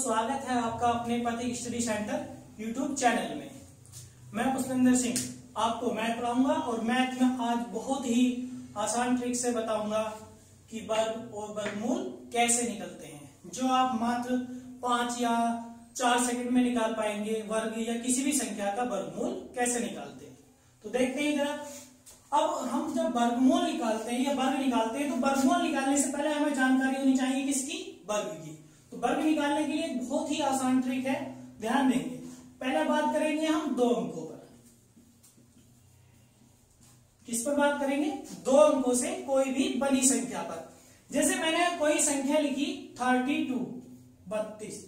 स्वागत है आपका अपने पथिक स्टडी सेंटर यूट्यूब चैनल में। मैं पुष्पेंद्र सिंह आपको मैथ पढ़ाऊंगा और मैथ में आज बहुत ही आसान ट्रिक से बताऊंगा कि वर्ग और वर्गमूल कैसे निकलते हैं, जो आप मात्र 5 या 4 सेकंड में निकाल पाएंगे। वर्ग या किसी भी संख्या का वर्गमूल कैसे निकालते हैं तो देखते हैं जरा। अब हम जब वर्गमूल निकालते हैं या वर्ग निकालते हैं तो वर्गमूल निकालने से पहले हमें जानकारी होनी चाहिए किसकी, वर्ग की। तो वर्ग निकालने के लिए बहुत ही आसान ट्रिक है, ध्यान देंगे। पहले बात करेंगे हम 2 अंकों पर। किस पर बात करेंगे? 2 अंकों से कोई भी बड़ी संख्या पर। जैसे मैंने कोई संख्या लिखी 32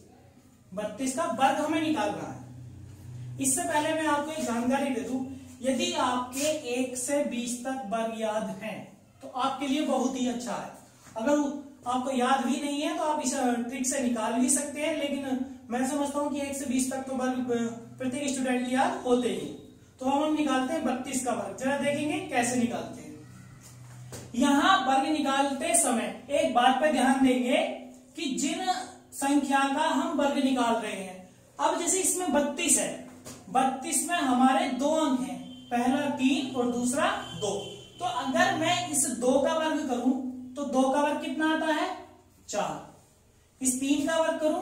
32 का वर्ग हमें निकालना है। इससे पहले मैं आपको एक जानकारी दे दूं, यदि आपके 1 से 20 तक वर्ग याद हैं तो आपके लिए बहुत ही अच्छा है। अगर आपको याद भी नहीं है तो आप इस ट्रिक से निकाल भी सकते हैं, लेकिन मैं समझता हूं कि 1 से 20 तक तो वर्ग प्रत्येक स्टूडेंट की याद होते ही। तो हम निकालते हैं 32 का वर्ग। जरा देखेंगे कैसे निकालते हैं। यहां वर्ग निकालते समय एक बात पे ध्यान देंगे कि जिन संख्या का हम वर्ग निकाल रहे हैं, अब जैसे इसमें 32 है, 32 में हमारे 2 अंक हैं, पहला 3 और दूसरा 2। तो अगर मैं इस 2 का वर्ग करूं तो 2 का वर्ग कितना आता है? 4। इस 3 का वर्ग करूं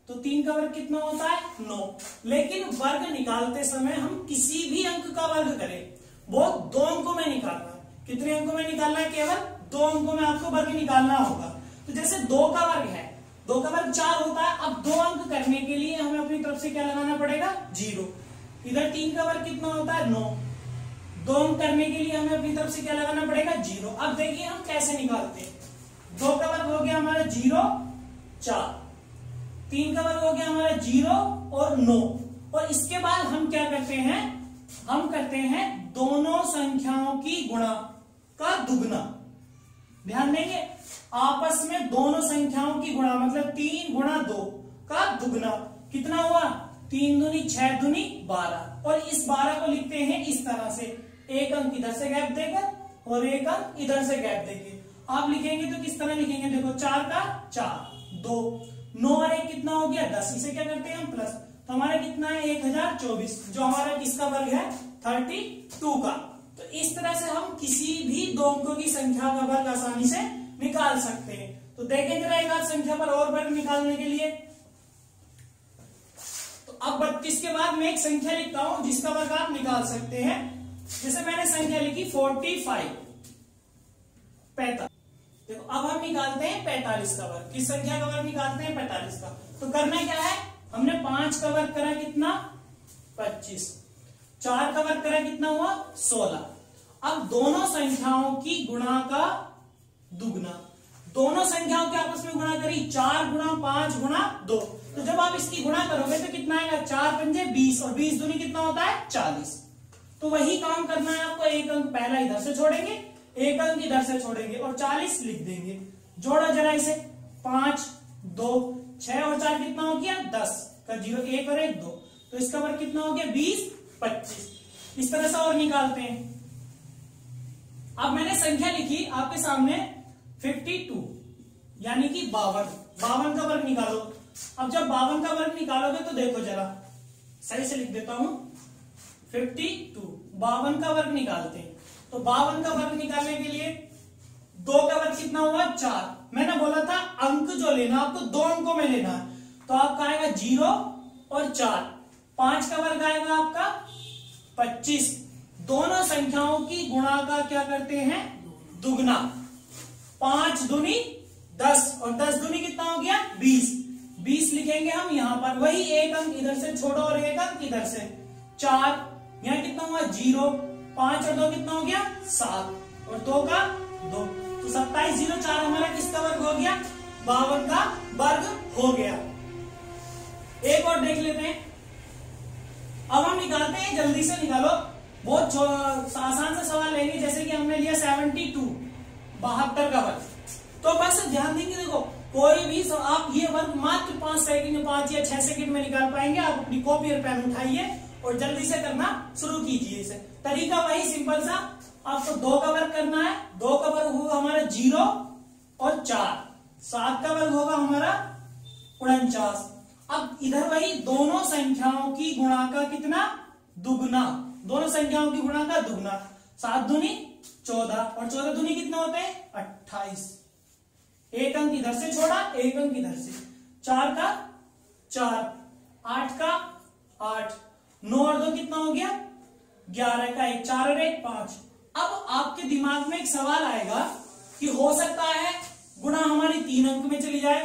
तो 3 का वर्ग कितना होता है? 9। लेकिन वर्ग निकालते समय हम किसी भी अंक का वर्ग करें, वो 2 अंकों में निकालना है। कितने अंकों में निकालना है? केवल 2 अंकों में आपको वर्ग निकालना होगा। तो जैसे 2 का वर्ग है, 2 का वर्ग 4 होता है। अब 2 अंक करने के लिए हमें अपनी तरफ से क्या लगाना पड़ेगा? 0। इधर 3 का वर्ग कितना होता है? 9। 2 अंक करने के लिए हमें अपनी तरफ से क्या लगाना पड़ेगा? 0। अब देखिए हम कैसे निकालते हैं। 2 का वर्ग हो गया हमारा 0, 4। 3 का वर्ग हो गया हमारा 0 और 9। और इसके बाद हम क्या करते हैं? हम करते हैं दोनों संख्याओं की गुणा का दुगना। ध्यान देंगे, आपस में दोनों संख्याओं की गुणा मतलब 3 गुणा 2 का दुगना। कितना हुआ? 3 दूनी 6 दूनी 12। और इस 12 को लिखते हैं इस तरह से, एक अंक इधर से गैप देकर और एक अंक इधर से गैप देके। आप लिखेंगे तो किस तरह लिखेंगे? देखो 4 का 4, 2, 9 और 1 कितना हो गया? 10। इसे क्या करते हैं हम? प्लस। तो हमारा कितना है? 1024, जो हमारा किसका वर्ग है? 32 का। तो इस तरह से हम किसी भी 2 अंकों की संख्या का वर्ग आसानी से निकाल सकते हैं। तो देखें जरा एक आध संख्या पर और वर्ग निकालने के लिए। तो अब 32 के बाद मैं एक संख्या लिखता हूं जिसका वर्ग आप निकाल सकते हैं। जैसे मैंने संख्या लिखी 45, 45। देखो अब हम निकालते हैं 45 का वर्ग। किस संख्या का वर्ग निकालते हैं? 45 का। तो करना क्या है? हमने 5 का वर्ग करा कितना? 25। 4 का वर्ग करा कितना हुआ? 16। अब दोनों संख्याओं की गुणा का दुगना। दोनों संख्याओं के आपस में गुणा करी, 4 गुणा 5 गुणा 2। तो जब आप इसकी गुणा करोगे तो कितना आएगा? 4 पंजे 20 और 20 दूनी कितना होता है? 40। तो वही काम करना है आपको। एक अंक पहला इधर से छोड़ेंगे, एक अंक इधर से छोड़ेंगे और 40 लिख देंगे। जोड़ा जरा इसे, 5, 2, 6 और 4 कितना हो गया? 10 का 0, 1 और 1 2। तो इसका वर्ग कितना हो गया? 20, 25। इस तरह से और निकालते हैं। अब मैंने संख्या लिखी आपके सामने 52, यानी कि 52 का वर्ग निकालो। अब जब 52 का वर्ग निकालोगे तो देखो जरा, सही से लिख देता हूं, 52 52 का वर्ग निकालते हैं। तो 52 का वर्ग निकालने के लिए 2 का वर्ग कितना हुआ? 4। मैंने बोला था अंक जो लेना आपको 2 अंकों में लेना है, तो आपका आएगा 0 और 4। 5 का वर्ग आएगा आपका 25। दोनों संख्याओं की गुणा का क्या करते हैं? दुगना। 5 दूनी 10 और 10 दूनी कितना हो गया? 20। 20 लिखेंगे हम यहां पर। वही एक अंक इधर से छोड़ो और एक अंक इधर से। 4, यहां कितना हुआ? 0। 5 और 2 कितना हो गया? 7 और 2 का 2। तो 27, 0, 4 हमारा किसका वर्ग हो गया? 52 का वर्ग हो गया। एक और देख लेते हैं। अब हम निकालते हैं, जल्दी से निकालो। बहुत आसान सा सवाल लेंगे, जैसे कि हमने लिया 72, 72 का वर्ग। तो बस ध्यान देंगे, देखो कोई भी आप ये वर्ग मात्र 5 सेकंड, 5 या 6 सेकंड में निकाल पाएंगे। आप अपनी कॉपी और पेन उठाइए और जल्दी से करना शुरू कीजिए। इसे तरीका वही सिंपल सा, आपको 2 का वर्ग करना है। 2 का वर्ग होगा हमारा 0 और 4। 7 का वर्ग होगा हमारा 49 अब इधर वही दोनों संख्याओं की गुणा का कितना दुगना, दोनों संख्याओं की गुणा का दुगना, 7 दूनी 14 और 14 दूनी कितने होते हैं 28। एक अंक इधर से छोड़ा, एक अंक इधर से, 4 का 4, 8 का 8, 9 और 2 कितना हो गया 11 का 1, 4 और 1 5। अब आपके दिमाग में एक सवाल आएगा कि हो सकता है गुणा हमारी 3 अंक में चली जाए,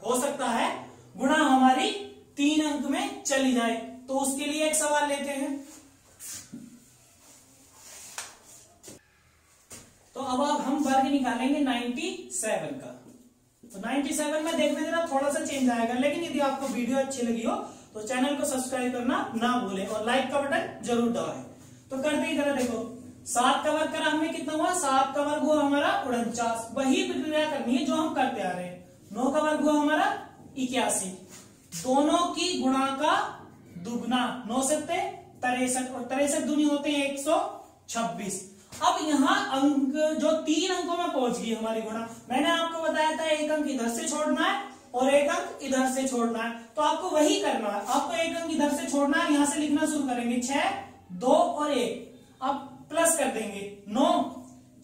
हो सकता है गुणा हमारी 3 अंक में चली जाए, तो उसके लिए एक सवाल लेते हैं। तो अब हम वर्ग निकालेंगे 97 का। तो 97 में देखने देना थोड़ा सा चेंज आएगा, लेकिन यदि आपको वीडियो अच्छी लगी हो तो चैनल को सब्सक्राइब करना ना भूलें और लाइक का बटन जरूर दबाएं। तो करते ही जरा देखो, 7 का वर्ग करा हमने, कितना हुआ 7 का वर्ग हुआ हमारा 49, वही प्रक्रिया करनी है जो हम करते आ रहे हैं। 9 का वर्ग हुआ हमारा 81, दोनों की गुणा का दुगना, 9 सत्ते 63 और 63 दूनी होते हैं 126। अब यहाँ अंक जो 3 अंकों में पहुंच गई हमारी गुणा, मैंने आपको बताया था एक अंक इधर से छोड़ना है और एक अंक इधर से छोड़ना है, तो आपको वही करना है। आपको एक अंक इधर से छोड़ना है, यहां से लिखना शुरू करेंगे 6, 2 और 1, अब प्लस कर देंगे 9,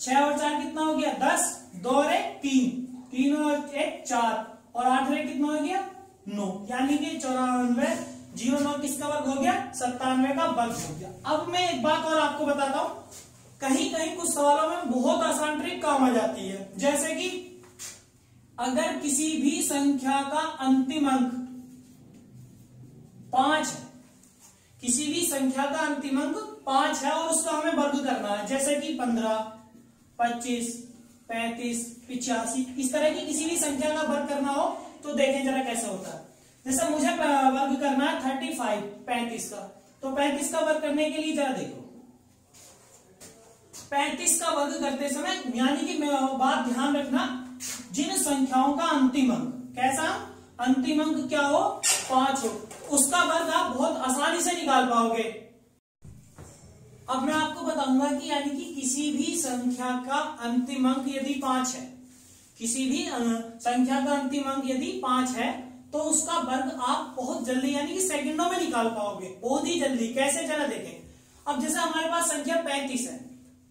6 और 4 कितना हो गया 10, 2 और 1 3, 3 और 1 4 और 8 और 1 कितना हो गया 9, यानी कि 94, 09 किसका वर्ग हो गया 97 का वर्ग हो गया। अब मैं एक बात और आपको बताता हूं, कहीं कहीं कुछ सवालों में बहुत आसान ट्रिक काम आ जाती है, जैसे कि अगर किसी भी संख्या का अंतिम अंक 5 है, किसी भी संख्या का अंतिम अंक 5 है और उसका हमें वर्ग करना है, जैसे कि 15, 25, 35, 85, इस तरह की किसी भी संख्या का वर्ग करना हो तो देखें जरा कैसे होता है। जैसे मुझे वर्ग करना है 35, 35 का, तो 35 का वर्ग करने के लिए जरा देखो, 35 का वर्ग करते समय यानी कि बात ध्यान रखना, जिन संख्याओं का अंतिम अंक, कैसा अंतिम अंक क्या हो 5 हो, उसका वर्ग आप बहुत आसानी से निकाल पाओगे। अब मैं आपको बताऊंगा कि यानी कि किसी भी संख्या का अंतिम अंक यदि 5 है, किसी भी संख्या का अंतिम अंक यदि 5 है तो उसका वर्ग आप बहुत जल्दी यानी कि सेकंडों में निकाल पाओगे, बहुत ही जल्दी। कैसे जरा देखें। अब जैसे हमारे पास संख्या 35 है,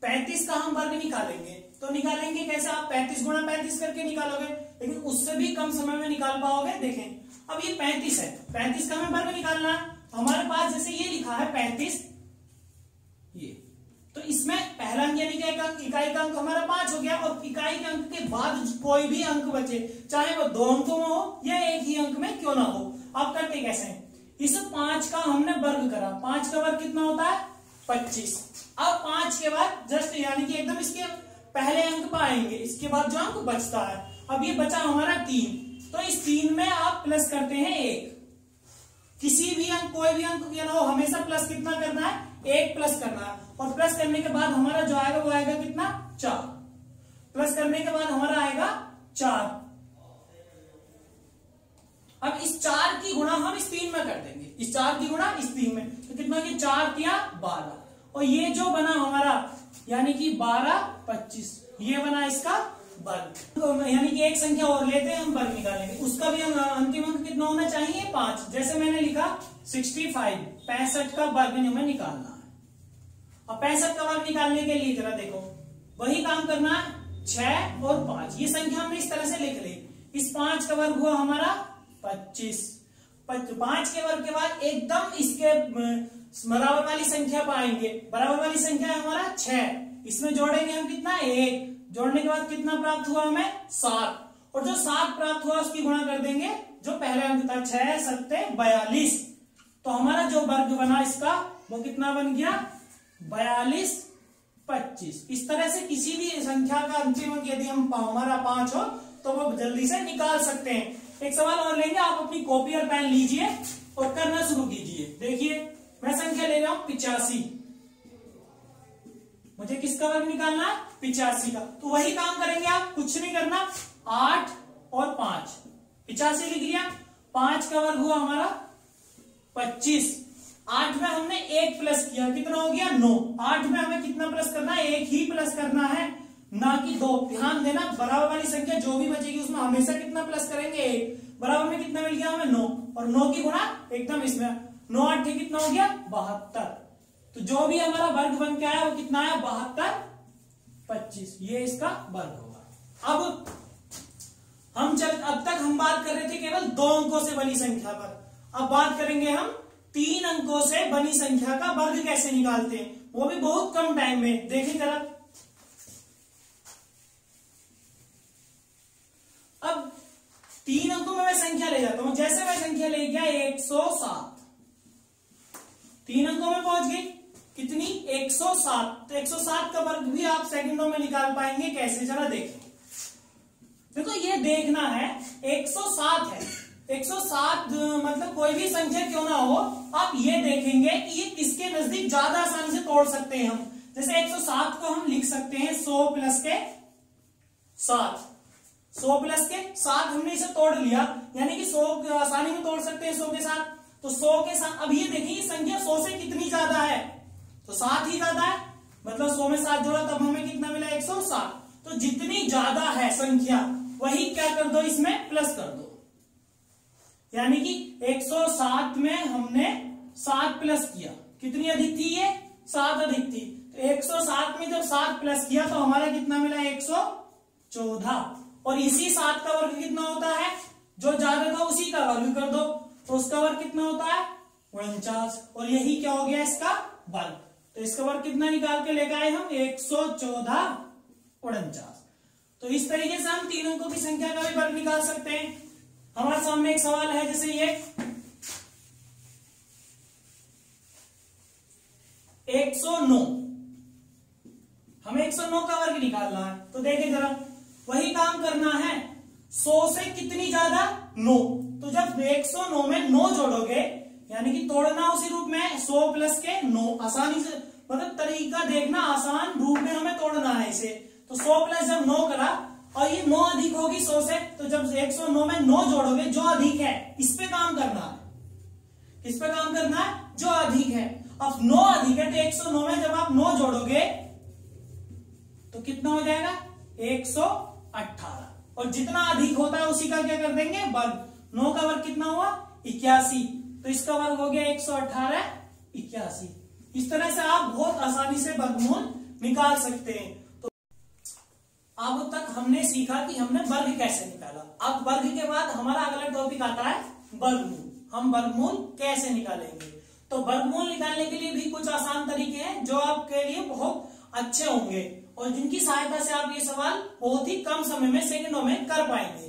35 का हम वर्ग निकालेंगे, तो निकालेंगे कैसे, आप 35 गुणा 35 करके निकालोगे, लेकिन उससे भी कम समय में निकाल पाओगे। देखें अब ये 35 है, 35 का हमें वर्ग निकालना है, हमारे पास जैसे ये लिखा है 35, ये तो इसमें पहला अंक यानी कि एक अंक, इकाई का अंक हमारा 5 हो गया, और इकाई के अंक के बाद कोई भी अंक बचे, चाहे वो 2 अंकों में हो या एक ही अंक में क्यों ना हो, आप करते कैसे हैं, इस 5 का हमने वर्ग करा, 5 का वर्ग कितना होता है 25। अब 5 के बाद जस्ट यानी कि एकदम इसके पहले अंक पर आएंगे, इसके बाद जो अंक बचता है, अब ये बचा हमारा 3, तो इस 3 में आप प्लस करते हैं 1, किसी भी अंक कोई भी अंक क्या ना हो, हमेशा प्लस कितना करना है 1 प्लस करना है, और प्लस करने के बाद हमारा जो आएगा वो आएगा कितना 4, प्लस करने के बाद हमारा आएगा 4। अब इस 4 की गुणा हम इस 3 में कर देंगे, इस 4 की गुणा इस 3 में, तो कितना कि 4 या 12, और ये जो बना हमारा यानी कि 12, 25, ये बना इसका वर्ग। तो यानी कि एक संख्या और लेते हैं हम, वर्ग निकालेंगे, उसका भी अंतिम अंक कितना होना चाहिए 5, जैसे मैंने लिखा 65, 65 का वर्ग हमें निकालना है। अब 65 का वर्ग निकालने के लिए जरा देखो, वही काम करना है, 6 और 5, ये संख्या हमने इस तरह से लिख ली, इस 5 का वर्ग हुआ हमारा 25, 5 के वर्ग के बाद एकदम इसके बराबर वाली संख्या पाएंगे, बराबर वाली संख्या है हमारा 6, इसमें जोड़ेंगे हम कितना 1, जोड़ने के बाद कितना प्राप्त हुआ हमें 7, और जो 7 प्राप्त हुआ उसकी गुणा कर देंगे जो पहले अंक था 6, 7, 42, तो हमारा जो वर्ग बना इसका वो कितना बन गया 42, 25। इस तरह से किसी भी संख्या का अंतिम अंक यदि हम हमारा 5 हो तो वो जल्दी से निकाल सकते हैं। एक सवाल और लेंगे, आप अपनी कॉपी और पेन लीजिए और करना शुरू कीजिए। देखिए मैं संख्या ले रहा हूं 85, मुझे किसका वर्ग निकालना है 85 का, तो वही काम करेंगे आप, कुछ नहीं करना, 8 और 5, 85 लिख लिया, 5 का वर्ग हुआ हमारा 25, 8 में हमने 1 प्लस किया, कितना हो गया 9, 8 में हमें कितना प्लस करना है 1 ही प्लस करना है, ना कि 2। ध्यान देना बराबर वाली संख्या जो भी बचेगी उसमें हमेशा कितना प्लस करेंगे 1, बराबर में कितना मिल गया हमें 9, और 9 की गुणा एकदम इसमें 9 8 कितना हो गया 72। तो जो भी हमारा वर्ग बन के आया वो कितना आया 72 25, ये इसका वर्ग होगा। अब तक हम बात कर रहे थे केवल 2 अंकों से बनी संख्या पर, अब बात करेंगे हम 3 अंकों से बनी संख्या का वर्ग कैसे निकालते हैं, वो भी बहुत कम टाइम में। देखें जरा, अब 3 अंकों में मैं संख्या ले जाता हूं। जैसे मैं संख्या ले गया 107, 3 अंकों में पहुंच गई कितनी 107। तो 107 का वर्ग भी आप सेकंडों में निकाल पाएंगे, कैसे जरा देखें। देखो ये देखना है 107 है, 107 मतलब कोई भी संख्या क्यों ना हो, आप ये देखेंगे कि ये किसके नजदीक ज्यादा आसानी से तोड़ सकते हैं हम। जैसे 107 को हम लिख सकते हैं 100 प्लस के 7, 100 प्लस के 7 हमने इसे तोड़ लिया, यानी कि 100 आसानी में तोड़ सकते हैं 100 के साथ। तो 100 के साथ अब ये देखिए संख्या 100 से कितनी ज्यादा है, तो 7 ही ज्यादा है, मतलब 100 में 7 जोड़ा तब हमें कितना मिला 107। तो जितनी ज्यादा है संख्या वही क्या कर दो इसमें प्लस कर दो, यानी कि 107 में हमने 7 प्लस किया, कितनी अधिक थी ये 7 अधिक थी। तो 107 में जब 7 प्लस किया तो हमारा कितना मिला 114, और इसी 7 का वर्ग कितना होता है, जो ज्यादा था उसी का वर्ग कर दो, तो उसका वर्ग कितना होता है 49, और यही क्या हो गया इसका वर्ग। तो इसका वर्ग कितना निकाल के लेकर आए हम 114 49। तो इस तरीके से हम 3 अंकों की संख्या का भी वर्ग निकाल सकते हैं। हमारे सामने एक सवाल है, जैसे ये 109, हमें 109 का वर्ग निकालना है। तो देखें जरा, वही काम करना है 100 से कितनी ज्यादा 9। तो जब 109 में 9 जोड़ोगे, यानी कि तोड़ना उसी रूप में 100 प्लस के 9, आसानी से मतलब तरीका देखना, आसान रूप में हमें तोड़ना है इसे। तो 100 प्लस जब 9 करा और ये 9 अधिक होगी 100 से, तो जब 109 में 9 जोड़ोगे जो अधिक है इस पे काम करना है, किस पे काम करना है जो अधिक है। अब 9 अधिक है तो 109 में जब आप 9 जोड़ोगे तो कितना हो जाएगा 118, और जितना अधिक होता है उसी का क्या कर देंगे वर्ग। 9 का वर्ग कितना हुआ 81, तो इसका वर्ग हो गया 118 81। इस तरह से आप बहुत आसानी से वर्गमूल निकाल सकते हैं। तो अब तक हमने सीखा कि हमने वर्ग कैसे निकाला। अब वर्ग के बाद हमारा अगला टॉपिक आता है वर्गमूल। हम वर्गमूल कैसे निकालेंगे। तो वर्गमूल निकालने के लिए भी कुछ आसान तरीके हैं जो आपके लिए बहुत अच्छे होंगे और जिनकी सहायता से आप ये सवाल बहुत ही कम समय में सेकंडों में कर पाएंगे।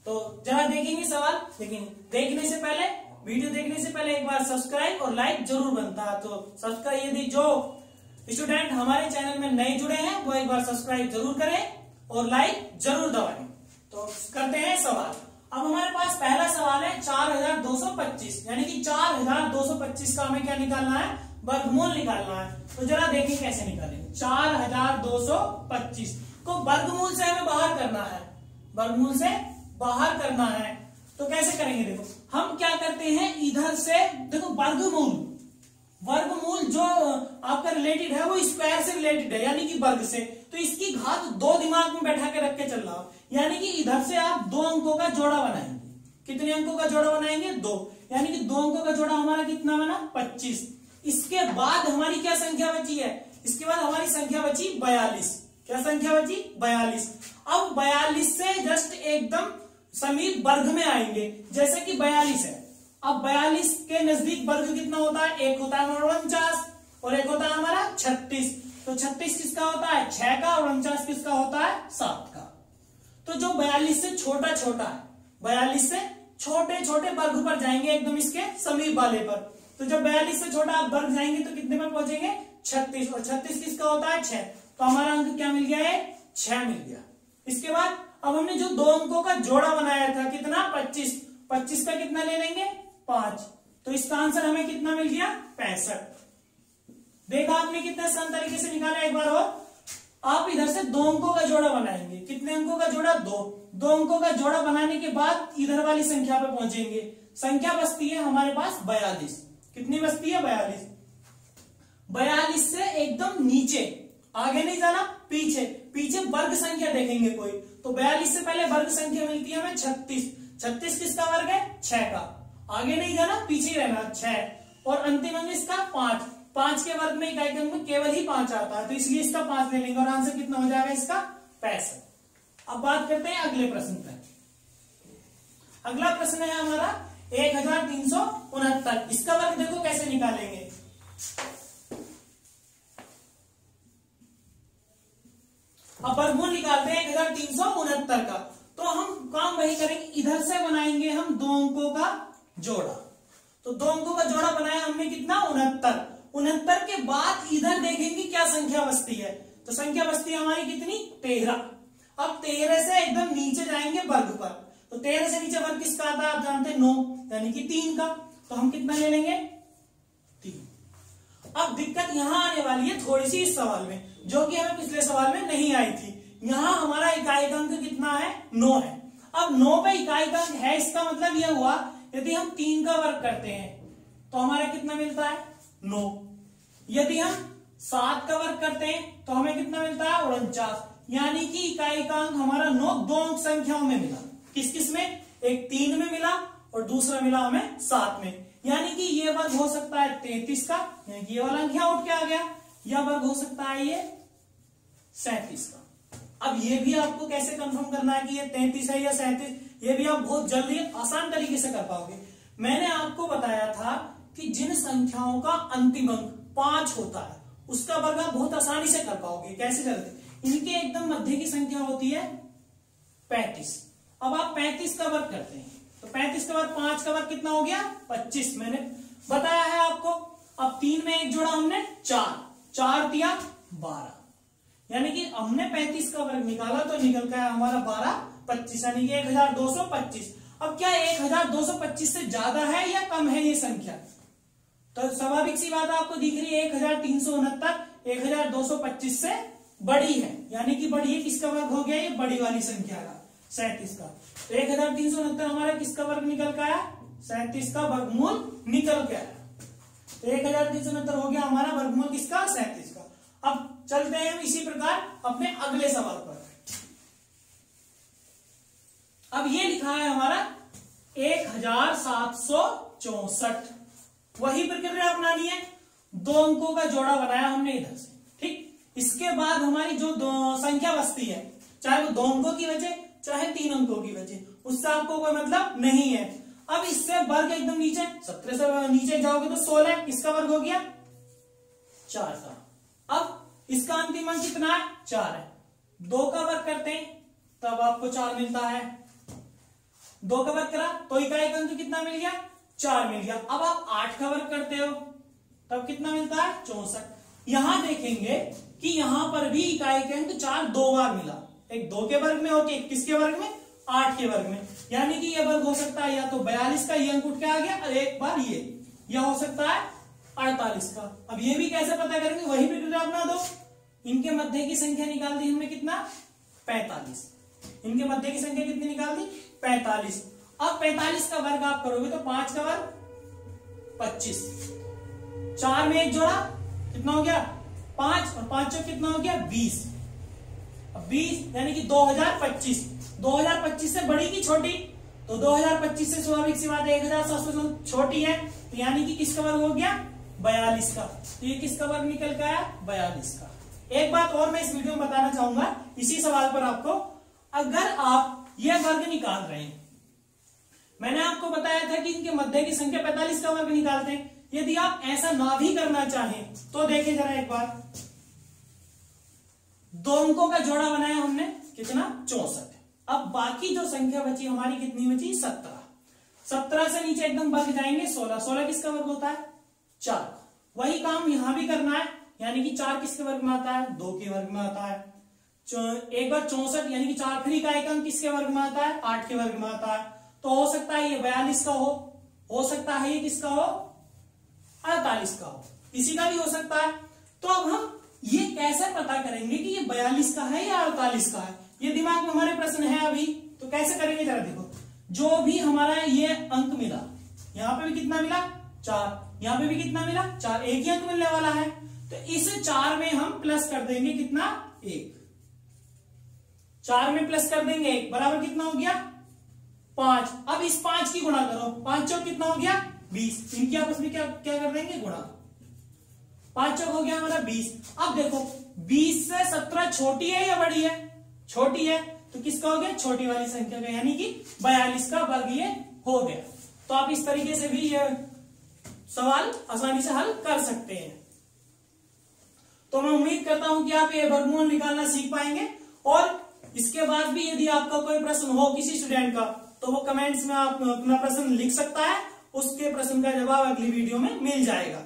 तो जरा देखेंगे सवाल, लेकिन देखने से पहले, वीडियो देखने से पहले एक बार सब्सक्राइब और लाइक जरूर बनता है। तो सब्सक्राइब, यदि जो स्टूडेंट हमारे चैनल में नए जुड़े हैं वो एक बार सब्सक्राइब जरूर करें और लाइक जरूर दबाएं। तो करते हैं सवाल। अब हमारे पास पहला सवाल है 4225, यानी कि 4225 का हमें क्या निकालना है वर्गमूल निकालना है। तो जरा देखिए कैसे निकालेंगे। 4225 को वर्गमूल से हमें बाहर करना है, वर्गमूल से बाहर करना है। तो कैसे करेंगे, देखो हम क्या करते हैं इधर से, देखो वर्गमूल जो आपका रिलेटेड है वो स्क्वायर से रिलेटेड है, यानी कि वर्ग से। तो इसकी घात 2 दिमाग में बैठा के रख के चल रहा हो, यानी कि इधर से आप 2 अंकों का जोड़ा बनाएंगे। कितने अंकों का जोड़ा बनाएंगे 2, यानी कि 2 अंकों का जोड़ा हमारा कितना बना 25। इसके बाद हमारी क्या संख्या बची है, इसके बाद हमारी संख्या बची 42। क्या संख्या बची 42। अब 42 से जस्ट एकदम समीप वर्ग में आएंगे, जैसे कि 42 है। अब 42 के नजदीक वर्ग कितना होता है, एक होता है 49 और एक होता है हमारा 36। तो 36 किसका होता है 6 का, और 49 किसका होता है 7 का। तो जो 42 से छोटा छोटा है, 42 से छोटे छोटे वर्ग पर जाएंगे एकदम इसके समीप वाले पर। तो जब 42 से छोटा आप वर्ग जाएंगे तो कितने पर पहुंचेंगे 36, और 36 किसका होता है 6। तो हमारा अंक क्या मिल गया है 6 मिल गया। इसके बाद अब हमने जो 2 अंकों का जोड़ा बनाया था कितना 25, 25 का कितना ले लेंगे 5। तो इसका आंसर हमें कितना मिल गया 65। देखा आपने कितने आसान तरीके से निकाला। एक बार और आप इधर से 2 अंकों का जोड़ा बनाएंगे। कितने अंकों का जोड़ा 2 अंकों का जोड़ा बनाने के बाद इधर वाली संख्या पे पहुंचेंगे। संख्या बचती है हमारे पास 42। कितनी बचती है 42। 42 से एकदम नीचे, आगे नहीं जाना, पीछे वर्ग संख्या देखेंगे कोई। तो 42 से पहले वर्ग संख्या मिलती है हमें 36। 36 किसका वर्ग है? 6 का। आगे नहीं जाना, पीछे ही रहना। 6 और अंतिम अंक इसका 5। 5 के वर्ग में इकाई अंक में केवल ही 5 आता है, तो इसलिए इसका 5 ले लेंगे और आंसर कितना हो जाएगा इसका? 65। अब बात करते हैं अगले प्रश्न पर। अगला प्रश्न है हमारा 1369। इसका वर्ग देखो कैसे निकालेंगे। अब वर्गमूल निकालते हैं 1369 का। तो हम काम वही करेंगे, इधर से बनाएंगे हम दो अंकों का जोड़ा। तो दो अंकों का जोड़ा बनाया हमने कितना? 69 के बाद इधर देखेंगे क्या संख्या बचती है। तो संख्या बचती है हमारी कितनी? 13। अब 13 से एकदम नीचे जाएंगे वर्ग पर। तो 13 से नीचे वर्ग किसका आता है? आप जानते हैं 9, यानी कि 3 का। तो हम कितना ले लेंगे? 3। अब दिक्कत यहां आने वाली है थोड़ी सी इस सवाल में, जो कि हमें पिछले सवाल में नहीं आई थी। यहां हमारा इकाई अंक कितना है? 9 है। अब 9 पे इकाई अंक है, इसका मतलब यह हुआ यदि हम 3 का वर्ग करते हैं तो हमारा कितना मिलता है? 9। यदि हम 7 का वर्ग करते हैं तो हमें कितना मिलता है? 49। यानी कि इकाई का अंक हमारा 9 दो अंक संख्याओं में मिला। किस किस में? एक 3 में मिला और दूसरा मिला हमें 7 में। यानी कि ये वर्ग हो सकता है 33 का, यानी कि ये वाला अंक यहाँ उठ के आ गया। यह वर्ग हो सकता है ये 37 का। अब ये भी आपको कैसे कंफर्म करना है कि ये 33 है या 37, ये भी आप बहुत जल्दी आसान तरीके से कर पाओगे। मैंने आपको बताया था कि जिन संख्याओं का अंतिम अंक 5 होता है उसका वर्ग आप बहुत आसानी से कर पाओगे। कैसे करते? इनके एकदम मध्य की संख्या होती है 35। अब आप 35 का वर्ग करते हैं तो 35 का वर्ग 5 का वर्ग कितना हो गया? 25। मैंने बताया है आपको। अब 3 में एक जोड़ा हमने 4 दिया 12, यानी कि हमने 35 का वर्ग निकाला तो निकल गया हमारा 12 25, यानी कि 1225। अब क्या 1225 से ज्यादा है या कम है ये संख्या? तो स्वाभाविक सी बात आपको दिख रही है 1369 1225 से बड़ी है, यानी कि बड़ी है। किसका वर्ग हो गया? ये बड़ी वाली संख्या का 37 का। तो 1369 हमारा किसका वर्ग निकल के आया? 37 का वर्गमूल निकल के आया। तो 1369 हो गया हमारा वर्गमूल किसका? 37 का। अब चलते हैं हम इसी प्रकार अपने अगले सवाल पर। अब ये लिखा है हमारा 1764। वही प्रक्रिया अपनानी है। दो अंकों का जोड़ा बनाया हमने इधर से, ठीक। इसके बाद हमारी जो संख्या बचती है, चाहे वो 2 अंकों की बचे चाहे 3 अंकों की बचे, उससे आपको कोई मतलब नहीं है। अब इससे वर्ग एकदम नीचे, 17 से नीचे जाओगे तो 16, किसका वर्ग हो गया? 4 का। अब इसका अंतिम अंक कितना है? 4 है। 2 का वर्ग करते हैं तब आपको 4 मिलता है। 2 का वर्ग करा तो इकाई का अंक कितना मिल गया? 4 मिल गया। अब आप 8 का वर्ग करते हो तब कितना मिलता है? 64। यहां देखेंगे कि यहां पर भी इकाई का अंक 4 2 बार मिला, एक 2 के वर्ग में और एक किसके वर्ग में? 8 के वर्ग में। यानी कि यह वर्ग हो सकता है या तो 42 का, ये अंक उठ के आ गया, और एक बार यह हो सकता है 48 का। अब ये भी कैसे पता करेंगे? वही प्रक्रिया अपना दो। इनके मध्य की संख्या निकाल दी हमने कितना? 45। इनके मध्य की संख्या कितनी निकाल दी? 45। अब 45 का वर्ग आप करोगे तो 5 का वर्ग 25, 4 में एक जोड़ा कितना हो गया? 5 और 5 चौक कितना हो गया? 20। अब 20 यानी कि 2025। 2025 से बड़ी की छोटी? तो 2025 से स्वाभाविक सी बात है 1700 छोटी है, तो यानी कि किसका वर्ग हो गया? 42 का। तो ये किसका वर्ग निकल के आया? 42 का। एक बात और मैं इस वीडियो में बताना चाहूंगा इसी सवाल पर आपको, अगर आप ये वर्ग निकाल रहे हैं, मैंने आपको बताया था कि इनके मध्य की संख्या 45 का वर्ग निकालते हैं। यदि आप ऐसा ना भी करना चाहें तो देखिए जरा एक बार, 2 अंकों का जोड़ा बनाया हमने कितना? 64। अब बाकी जो संख्या बची हमारी कितनी बची? 17। 17 से नीचे एकदम वर्ग जाएंगे 16। 16 किसका वर्ग होता है? 4। वही काम यहां भी करना है, यानी कि 4 किसके वर्ग में आता है? 2 के वर्ग में आता है। एक बार 64 यानी कि 4 फिर इकाई का अंक किसके वर्ग में आता है? 8 के वर्ग में आता है। तो हो सकता है ये 42 का हो सकता है ये किसका हो? 48 का हो, इसी का भी हो सकता है। तो अब हम ये कैसे पता करेंगे कि ये 42 का है या 48 का है? ये दिमाग में हमारे प्रश्न है अभी, तो कैसे करेंगे जरा देखो। जो भी हमारा ये अंक मिला, यहां पे भी कितना मिला? 4, यहां पे भी कितना मिला? 4, एक ही अंक मिलने वाला है। तो इस 4 में हम प्लस कर देंगे कितना? 1। 4 में प्लस कर देंगे 1 बराबर कितना हो गया? 5। अब इस 5 की गुणा करो, 5 चौक कितना हो गया 20। इनकी आपस में क्या क्या कर देंगे गुणा, 5 चौक हो गया हमारा 20। अब देखो 20 से 17 छोटी है या बड़ी है, छोटी है, तो किसका हो गया छोटी वाली संख्या का, यानी कि 42 का वर्ग ये हो गया। तो आप इस तरीके से भी ये सवाल आसानी से हल कर सकते हैं। तो मैं उम्मीद करता हूं कि आप ये वर्गमूल निकालना सीख पाएंगे, और इसके बाद भी यदि आपका कोई प्रश्न हो किसी स्टूडेंट का, तो वो कमेंट्स में आप अपना प्रश्न लिख सकता है, उसके प्रश्न का जवाब अगली वीडियो में मिल जाएगा।